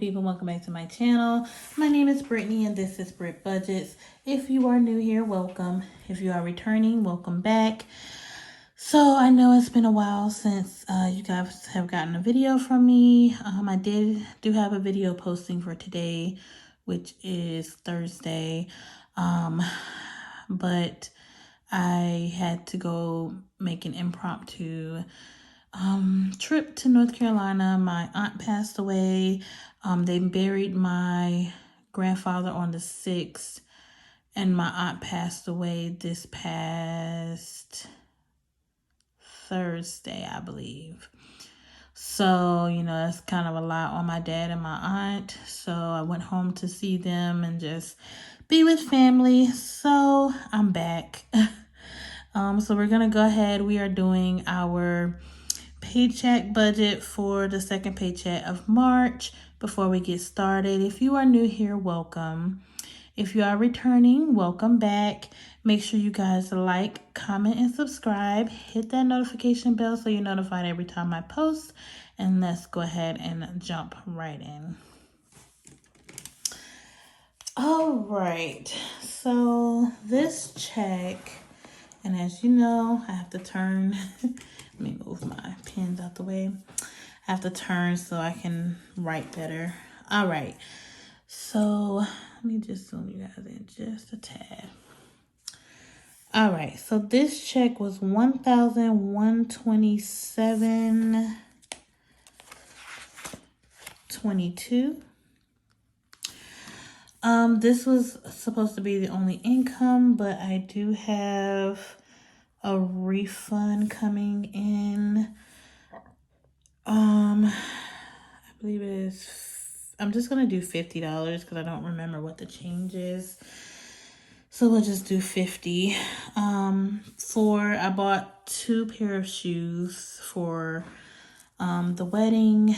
people, welcome back to my channel. My name is Brittany and this is Brit Budgets. If you are new here, welcome. If you are returning, welcome back. So I know it's been a while since you guys have gotten a video from me. I do have a video posting for today, which is Thursday. But I had to go make an impromptu trip to North Carolina. My aunt passed away. They buried my grandfather on the 6th, and my aunt passed away this past Thursday, I believe. So, that's kind of a lot on my dad and my aunt. So I went home to see them and just be with family. So I'm back. So we're going to go ahead. We are doing our paycheck budget for the second paycheck of March. Before we get started, if you are new here, welcome. If you are returning, welcome back. Make sure you guys like, comment, and subscribe. Hit that notification bell so you're notified every time I post. And let's go ahead and jump right in. All right, so this check, and as you know, I have to turn, let me move my pens out the way. I have to turn so I can write better. All right, so let me just zoom you guys in just a tad. All right, so this check was $1,127.22. This was supposed to be the only income, but I do have a refund coming in. I believe it is, I'm just going to do $50 because I don't remember what the change is. So we'll just do 50. I bought 2 pair of shoes for, the wedding.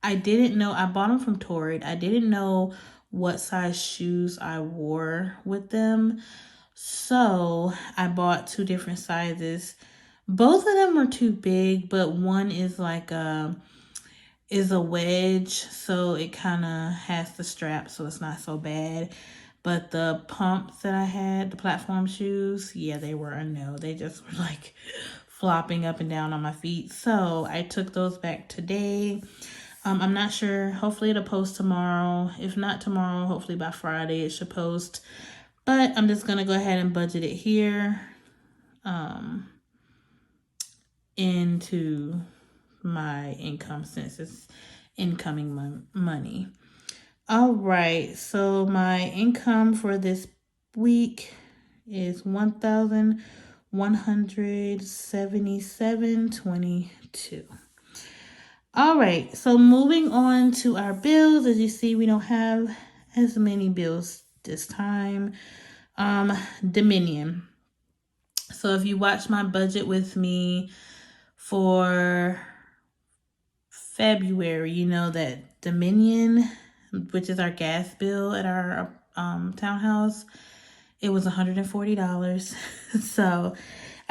I didn't know, I bought them from Torrid. I didn't know what size shoes I wore with them. So I bought 2 different sizes. Both of them are too big, but one is like a wedge, so it kind of has the strap, so it's not so bad. But the pumps that I had, the platform shoes, yeah, they were a no. They just were like flopping up and down on my feet. So I took those back today. I'm not sure. Hopefully it'll post tomorrow. If not tomorrow, hopefully by Friday it should post. But I'm just going to go ahead and budget it here into my income since it's incoming money. All right. So my income for this week is $1,177.22. All right, so moving on to our bills. As you see, we don't have as many bills this time. Dominion. So if you watch my budget with me for February, you know that Dominion, which is our gas bill at our townhouse, it was $140. So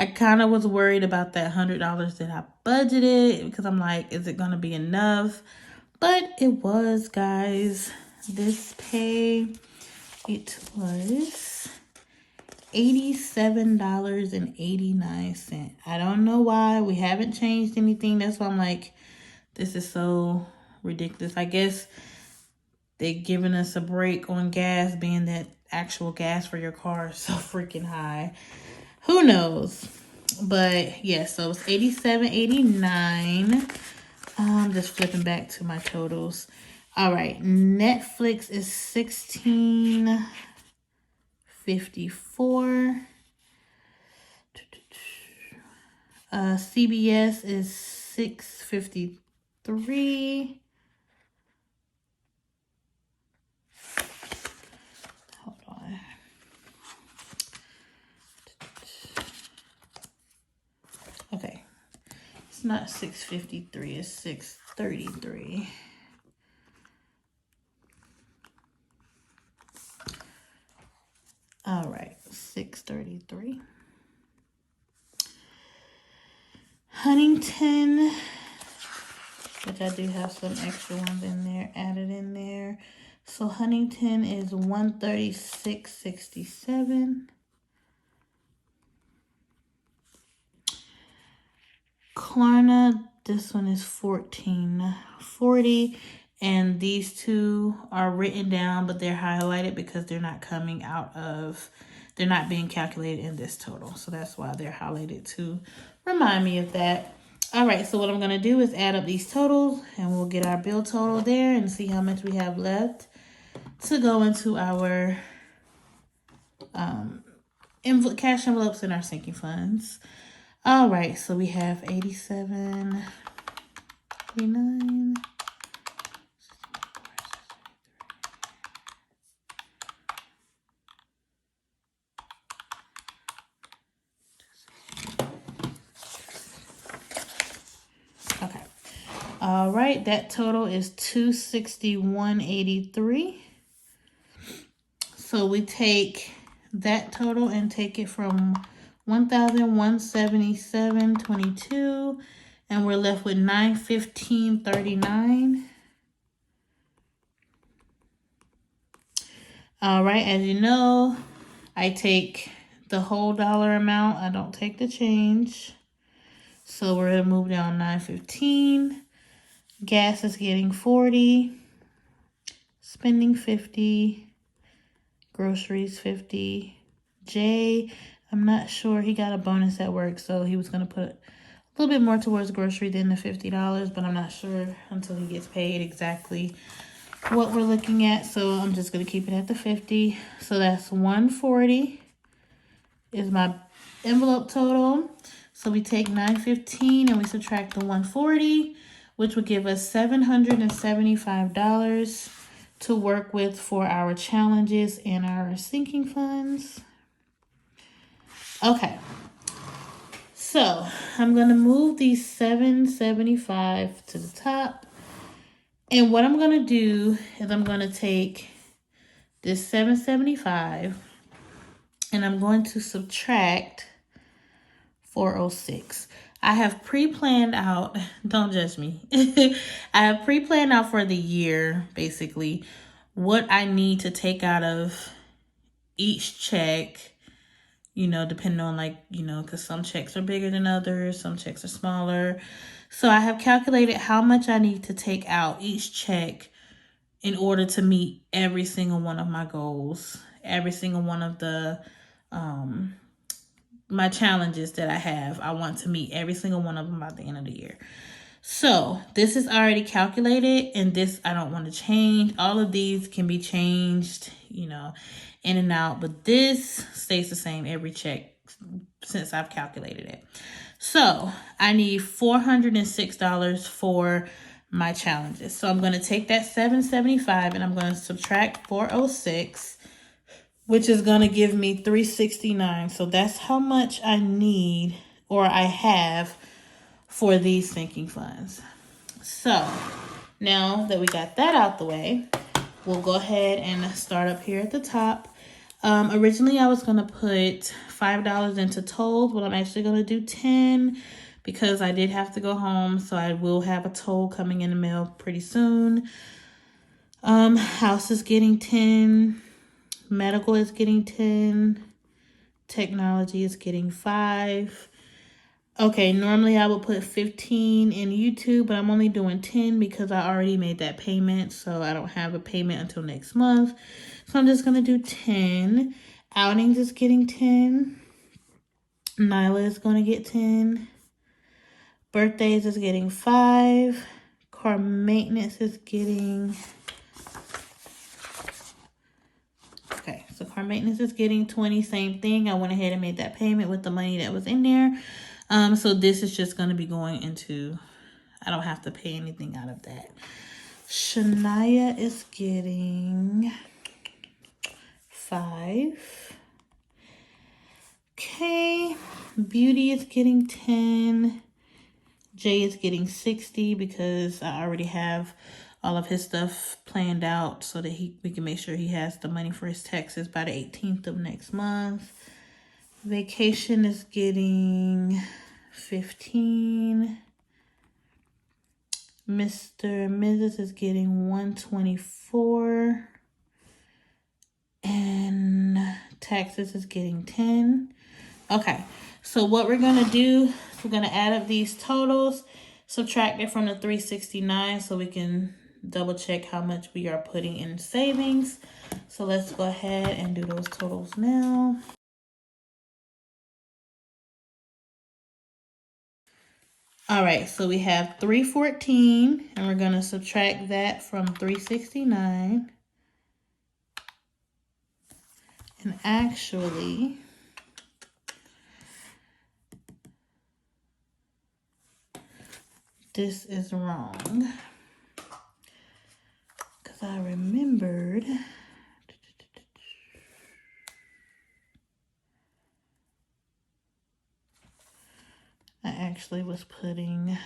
I kind of was worried about that $100 that I budgeted because I'm like, is it going to be enough? But it was, guys. This pay, it was $87.89. I don't know why. We haven't changed anything. That's why I'm like, this is so ridiculous. I guess they're giving us a break on gas, being that actual gas for your car is so freaking high. Who knows? But yeah, so it's $87.89. Just flipping back to my totals. All right, Netflix is $16.54. CBS is $6.53. Hold on. Okay, it's not $6.53, it's $6.33. All right, $6.33. Huntington which I do have some extra ones in there, added in there. So Huntington is 136.67. Klarna, this one is 14.40, and these two are written down, but they're highlighted because they're not coming out of, they're not being calculated in this total. So that's why they're highlighted to remind me of that. All right, so what I'm going to do is add up these totals, and we'll get our bill total there and see how much we have left to go into our cash envelopes and our sinking funds. All right, so we have 87.39. Okay. All right, that total is 261.83. So we take that total and take it from 1,177.22, and we're left with 915.39. All right, as you know, I take the whole dollar amount. I don't take the change. So we're gonna move down 915. Gas is getting 40. Spending 50. Groceries 50. Jay, I'm not sure, he got a bonus at work, so he was gonna put a little bit more towards grocery than the $50, but I'm not sure until he gets paid exactly what we're looking at, so I'm just gonna keep it at the 50. So that's 140 is my envelope total. So we take 915 and we subtract the 140, which would give us $775 to work with for our challenges and our sinking funds. Okay, so I'm gonna move these $775 to the top, and what I'm gonna do is I'm gonna take this $775 and I'm going to subtract 406. I have pre-planned out, don't judge me. I have pre-planned out for the year, basically, what I need to take out of each check, you know, depending on because some checks are bigger than others, some checks are smaller. So I have calculated how much I need to take out each check in order to meet every single one of my goals, every single one of the my challenges that I have. I want to meet every single one of them by the end of the year. So this is already calculated, and this I don't want to change. All of these can be changed, in and out, but this stays the same every check since I've calculated it. So I need $406 for my challenges. So I'm going to take that $775 and I'm going to subtract 406, which is going to give me $369. So that's how much I need, or I have, for these sinking funds. So now that we got that out the way, we'll go ahead and start up here at the top. Originally I was going to put $5 into tolls, but I'm actually going to do 10 because I did have to go home. So I will have a toll coming in the mail pretty soon. House is getting 10. Medical is getting 10. Technology is getting 5. Okay, normally I would put 15 in YouTube, but I'm only doing 10 because I already made that payment, so I don't have a payment until next month. So I'm just going to do 10. Outings is getting 10. Nyla is going to get 10. Birthdays is getting 5. Car maintenance is getting... Okay, so car maintenance is getting 20, same thing. I went ahead and made that payment with the money that was in there. So this is just going to be going into, I don't have to pay anything out of that. Shania is getting 5. Okay, Beauty is getting 10. Jay is getting 60 because I already have all of his stuff planned out so that we can make sure he has the money for his taxes by the 18th of next month. Vacation is getting 15. Mr. and Mrs. is getting $124. And taxes is getting 10. Okay, so what we're gonna do, we're gonna add up these totals, subtract it from the 369 so we can double check how much we are putting in savings. So let's go ahead and do those totals now. All right, so we have 314, and we're gonna subtract that from 369. And actually, this is wrong, because I remembered I actually was putting,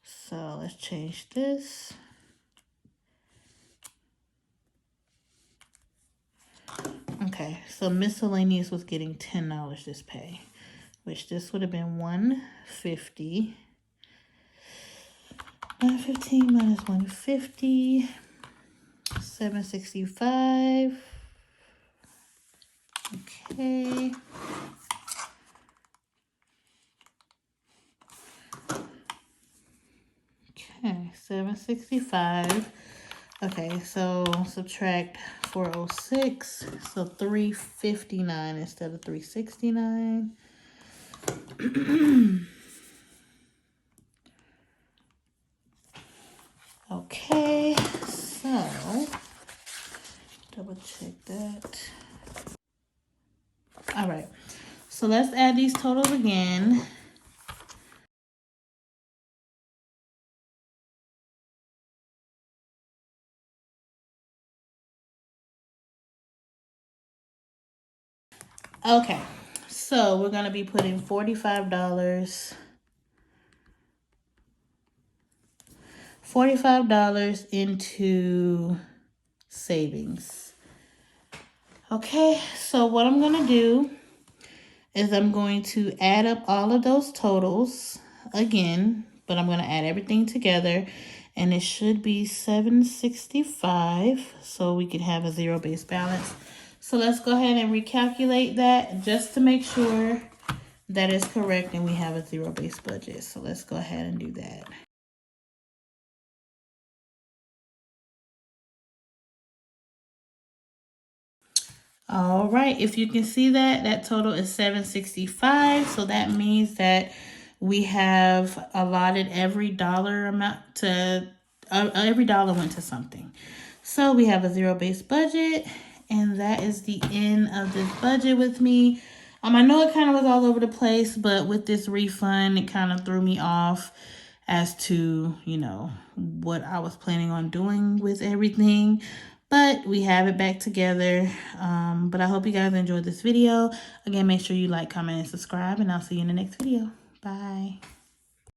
so let's change this. Okay, so miscellaneous was getting $10 this pay, which this would have been $150. 915 minus 150, 765. Okay. Okay, 765. Okay, so subtract 406, so 359 instead of 369. Okay, so double check that. All right, so let's add these totals again. Okay, so we're gonna be putting $45 into savings. Okay, so what I'm gonna do is I'm going to add up all of those totals again, but I'm gonna add everything together, and it should be 765, so we can have a zero-based balance. So let's go ahead and recalculate that just to make sure that is correct and we have a zero-based budget. So let's go ahead and do that. All right, if you can see that, that total is 765. So that means that we have allotted every dollar amount to, every dollar went to something. So we have a zero-based budget, and that is the end of this budget with me. I know it kind of was all over the place, but with this refund, it kind of threw me off as to, you know, what I was planning on doing with everything. But we have it back together. But I hope you guys enjoyed this video. Again, make sure you like, comment, and subscribe, and I'll see you in the next video. Bye.